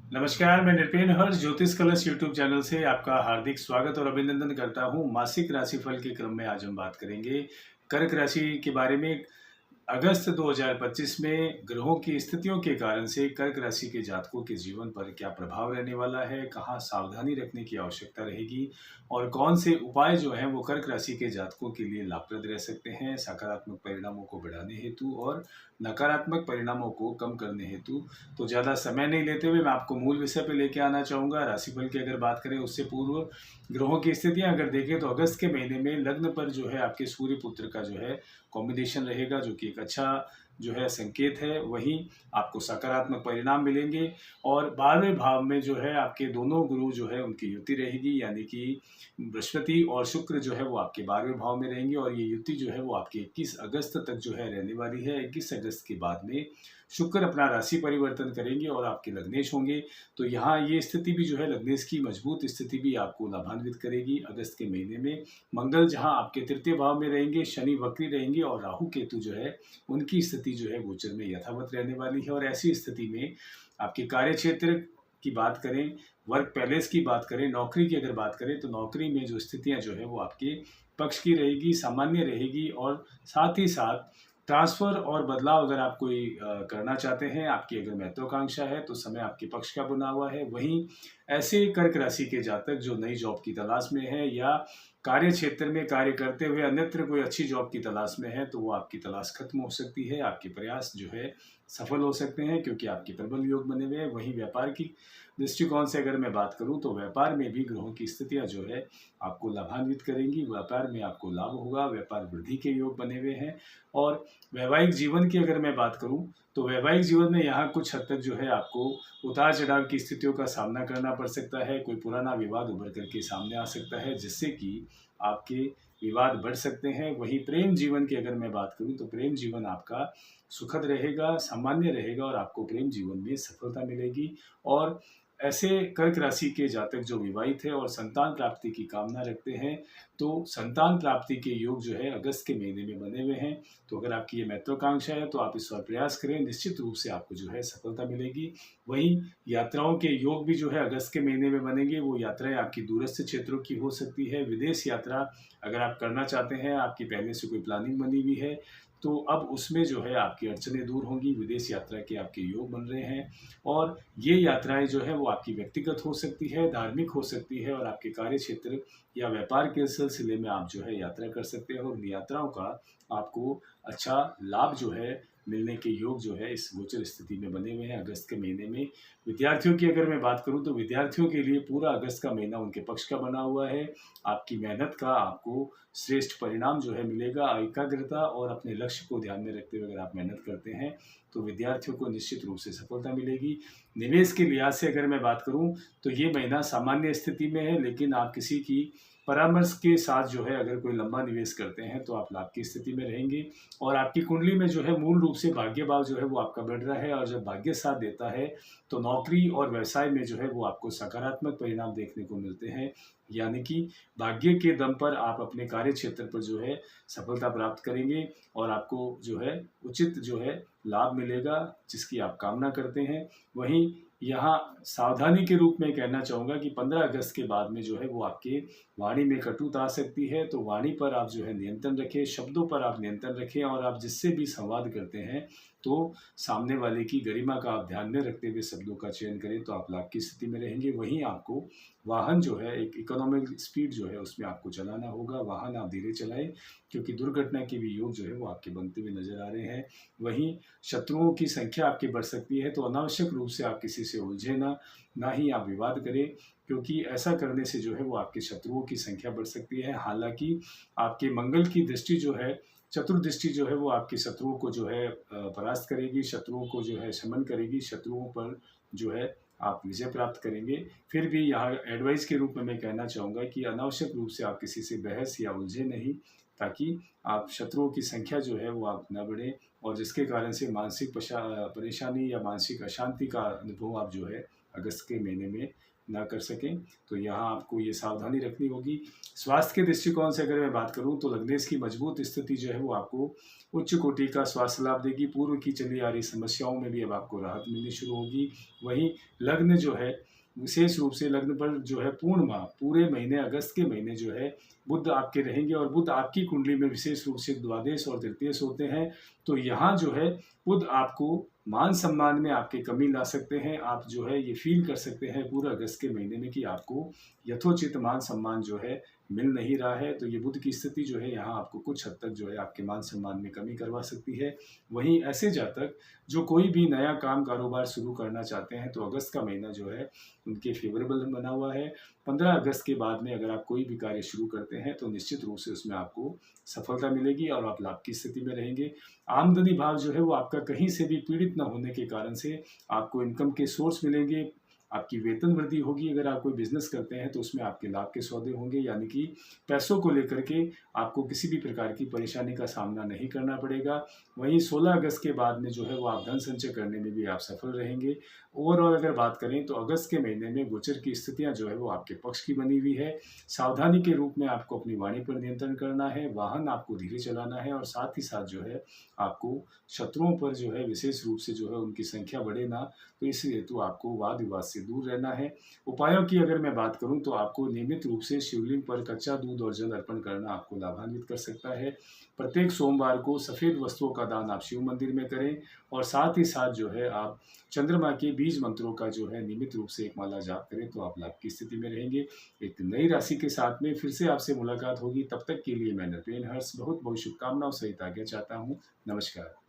नमस्कार, मैं निरपेन हर्ष ज्योतिष कलश यूट्यूब चैनल से आपका हार्दिक स्वागत और अभिनंदन करता हूँ। मासिक राशिफल के क्रम में आज हम बात करेंगे कर्क राशि के बारे में। अगस्त 2025 में ग्रहों की स्थितियों के कारण से कर्क राशि के जातकों के जीवन पर क्या प्रभाव रहने वाला है, कहाँ सावधानी रखने की आवश्यकता रहेगी और कौन से उपाय जो हैं वो कर्क राशि के जातकों के लिए लाभप्रद रह सकते हैं सकारात्मक परिणामों को बढ़ाने हेतु और नकारात्मक परिणामों को कम करने हेतु। तो ज़्यादा समय नहीं लेते हुए मैं आपको मूल विषय पे लेके आना चाहूँगा। राशिफल की अगर बात करें उससे पूर्व ग्रहों की स्थितियां अगर देखें तो अगस्त के महीने में लग्न पर जो है आपके सूर्य पुत्र का जो है कॉम्बिनेशन रहेगा, जो कि एक अच्छा जो है संकेत है। वहीं आपको सकारात्मक परिणाम मिलेंगे और 12वें भाव में जो है आपके दोनों गुरु जो है उनकी युति रहेगी, यानी कि बृहस्पति और शुक्र जो है वो आपके 12वें भाव में रहेंगे और ये युति जो है वो आपके 21 अगस्त तक जो है रहने वाली है। 21 अगस्त के बाद में शुक्र अपना राशि परिवर्तन करेंगे और आपके लग्नेश होंगे। तो यहाँ ये स्थिति भी जो है लग्नेश की मजबूत स्थिति भी आपको लाभान्वित करेगी। अगस्त के महीने में मंगल जहाँ आपके तृतीय भाव में रहेंगे, शनि वक्री रहेंगे और राहु केतु जो है उनकी स्थिति जो है गोचर में यथावत रहने वाली है। और ऐसी स्थिति में आपके कार्य क्षेत्र की बात करें, वर्क पैलेस की बात करें, नौकरी की अगर बात करें तो नौकरी में जो स्थितियां जो है वो आपके पक्ष की रहेगी, सामान्य रहेगी। और साथ ही साथ ट्रांसफ़र और बदलाव अगर आप कोई करना चाहते हैं, आपकी अगर महत्वाकांक्षा है तो समय आपके पक्ष का बना हुआ है। वहीं ऐसे कर्क राशि के जातक जो नई जॉब की तलाश में है या कार्य क्षेत्र में कार्य करते हुए अन्यत्र कोई अच्छी जॉब की तलाश में है, तो वो आपकी तलाश खत्म हो सकती है, आपके प्रयास जो है सफल हो सकते हैं क्योंकि आपके प्रबल योग बने हुए हैं। वहीं व्यापार की दृष्टिकोण से अगर मैं बात करूं तो व्यापार में भी ग्रहों की स्थितियां जो है आपको लाभान्वित करेंगी। व्यापार में आपको लाभ होगा, व्यापार वृद्धि के योग बने हुए हैं। और वैवाहिक जीवन की अगर मैं बात करूं तो वैवाहिक जीवन में यहाँ कुछ हद तक जो है आपको उतार चढ़ाव की स्थितियों का सामना करना पड़ सकता है। कोई पुराना विवाद उभर करके सामने आ सकता है जिससे कि आपके विवाद बढ़ सकते हैं। वहीं प्रेम जीवन की अगर मैं बात करूं तो प्रेम जीवन आपका सुखद रहेगा, सामान्य रहेगा और आपको प्रेम जीवन में सफलता मिलेगी। और ऐसे कर्क राशि के जातक जो विवाहित है और संतान प्राप्ति की कामना रखते हैं, तो संतान प्राप्ति के योग जो है अगस्त के महीने में बने हुए हैं। तो अगर आपकी ये महत्वाकांक्षा है तो आप इस पर प्रयास करें, निश्चित रूप से आपको जो है सफलता मिलेगी। वहीं यात्राओं के योग भी जो है अगस्त के महीने में बनेंगे। वो यात्राएं आपकी दूरस्थ क्षेत्रों की हो सकती है। विदेश यात्रा अगर आप करना चाहते हैं, आपकी पहले से कोई प्लानिंग बनी हुई है, तो अब उसमें जो है आपकी अड़चनें दूर होंगी। विदेश यात्रा के आपके योग बन रहे हैं और ये यात्राएं जो है वो आपकी व्यक्तिगत हो सकती है, धार्मिक हो सकती है और आपके कार्य क्षेत्र या व्यापार के सिलसिले में आप जो है यात्रा कर सकते हैं और इन यात्राओं का आपको अच्छा लाभ जो है मिलने के योग जो है इस गोचर स्थिति में बने हुए हैं अगस्त के महीने में। विद्यार्थियों की अगर मैं बात करूं तो विद्यार्थियों के लिए पूरा अगस्त का महीना उनके पक्ष का बना हुआ है। आपकी मेहनत का आपको श्रेष्ठ परिणाम जो है मिलेगा। एकाग्रता और अपने लक्ष्य को ध्यान में रखते हुए अगर आप मेहनत करते हैं तो विद्यार्थियों को निश्चित रूप से सफलता मिलेगी। निवेश के लिहाज से अगर मैं बात करूं तो ये महीना सामान्य स्थिति में है, लेकिन आप किसी की परामर्श के साथ जो है अगर कोई लंबा निवेश करते हैं तो आप लाभ की स्थिति में रहेंगे। और आपकी कुंडली में जो है मूल रूप से भाग्य भाव जो है वो आपका बढ़ रहा है और जब भाग्य साथ देता है तो नौकरी और व्यवसाय में जो है वो आपको सकारात्मक परिणाम देखने को मिलते हैं। यानी कि भाग्य के दम पर आप अपने कार्य क्षेत्र पर जो है सफलता प्राप्त करेंगे और आपको जो है उचित जो है लाभ मिलेगा जिसकी आप कामना करते हैं। वहीं यहाँ सावधानी के रूप में कहना चाहूँगा कि 15 अगस्त के बाद में जो है वो आपके वाणी में कटुता आ सकती है, तो वाणी पर आप जो है नियंत्रण रखें, शब्दों पर आप नियंत्रण रखें और आप जिससे भी संवाद करते हैं तो सामने वाले की गरिमा का आप ध्यान में रखते हुए शब्दों का चयन करें तो आप लाभ की स्थिति में रहेंगे। वहीं आपको वाहन जो है एक इकोनॉमिक स्पीड जो है उसमें आपको चलाना होगा, वाहन आप धीरे चलाएं क्योंकि दुर्घटना के भी योग जो है वो आपके बनते हुए नजर आ रहे हैं। वहीं शत्रुओं की संख्या आपकी बढ़ सकती है, तो अनावश्यक रूप से आप किसी से उलझे ना ही आप विवाद करें क्योंकि ऐसा करने से जो है वो आपके शत्रुओं की संख्या बढ़ सकती है। हालांकि आपके मंगल की दृष्टि जो है, चतुर्दृष्टि जो है वो आपके शत्रुओं को जो है परास्त करेगी, शत्रुओं को जो है शमन करेगी, शत्रुओं पर जो है आप विजय प्राप्त करेंगे। फिर भी यहाँ एडवाइस के रूप में मैं कहना चाहूँगा कि अनावश्यक रूप से आप किसी से बहस या उलझे नहीं, ताकि आप शत्रुओं की संख्या जो है वो आप न बढ़े और जिसके कारण से मानसिक परेशानी या मानसिक अशांति का अनुभव आप जो है अगस्त के महीने में ना कर सकें, तो यहाँ आपको ये सावधानी रखनी होगी। स्वास्थ्य के दृष्टिकोण से अगर मैं बात करूँ तो लग्नेश की मजबूत स्थिति जो है वो आपको उच्च कोटि का स्वास्थ्य लाभ देगी। पूर्व की चली आ रही समस्याओं में भी अब आपको राहत मिलनी शुरू होगी। वहीं लग्न जो है विशेष रूप से लग्न पर जो है पूर्णिमा पूरे महीने अगस्त के महीने जो है बुध आपके रहेंगे, और बुध आपकी कुंडली में विशेष रूप से द्वादश और तृतीयश होते हैं। तो यहाँ जो है बुध आपको मान सम्मान में आपके कमी ला सकते हैं। आप जो है ये फील कर सकते हैं पूरे अगस्त के महीने में कि आपको यथोचित मान सम्मान जो है मिल नहीं रहा है। तो ये बुध की स्थिति जो है यहाँ आपको कुछ हद तक जो है आपके मान सम्मान में कमी करवा सकती है। वहीं ऐसे जातक जो कोई भी नया काम कारोबार शुरू करना चाहते हैं, तो अगस्त का महीना जो है उनके फेवरेबल बना हुआ है। 15 अगस्त के बाद में अगर आप कोई भी कार्य शुरू करते हैं तो निश्चित रूप से उसमें आपको सफलता मिलेगी और आप लाभ की स्थिति में रहेंगे। आमदनी भाव जो है वो आपका कहीं से भी पीड़ित न होने के कारण से आपको इनकम के सोर्स मिलेंगे। आपकी वेतन वृद्धि होगी। अगर आप कोई बिजनेस करते हैं तो उसमें आपके लाभ के सौदे होंगे, यानी कि पैसों को लेकर के आपको किसी भी प्रकार की परेशानी का सामना नहीं करना पड़ेगा। वहीं 16 अगस्त के बाद में जो है वो आप धन संचय करने में भी आप सफल रहेंगे। ओवरऑल अगर बात करें तो अगस्त के महीने में गोचर की स्थितियां जो है वो आपके पक्ष की बनी हुई है। सावधानी के रूप में आपको अपनी वाणी पर नियंत्रण करना है, वाहन आपको धीरे चलाना है, और साथ ही साथ जो है आपको शत्रुओं पर जो है विशेष रूप से जो है उनकी संख्या बढ़े ना, तो इस हेतु आपको वाद विवाद से दूर रहना है। उपायों की अगर मैं बात करूं तो आपको नियमित रूप से शिवलिंग पर कच्चा दूध और जल अर्पण करना आपको लाभान्वित कर सकता है। प्रत्येक सोमवार को सफ़ेद वस्तुओं का दान आप शिव मंदिर में करें, और साथ ही साथ जो है आप चंद्रमा के बीज मंत्रों का जो है नियमित रूप से एक माला जाप करें, तो आप लाभ की स्थिति में रहेंगे। एक नई राशि के साथ में फिर से आपसे मुलाकात होगी। तब तक के लिए मैं नृपेन हर्ष बहुत बहुत शुभकामनाओं सहित आज्ञा चाहता हूँ। नमस्कार।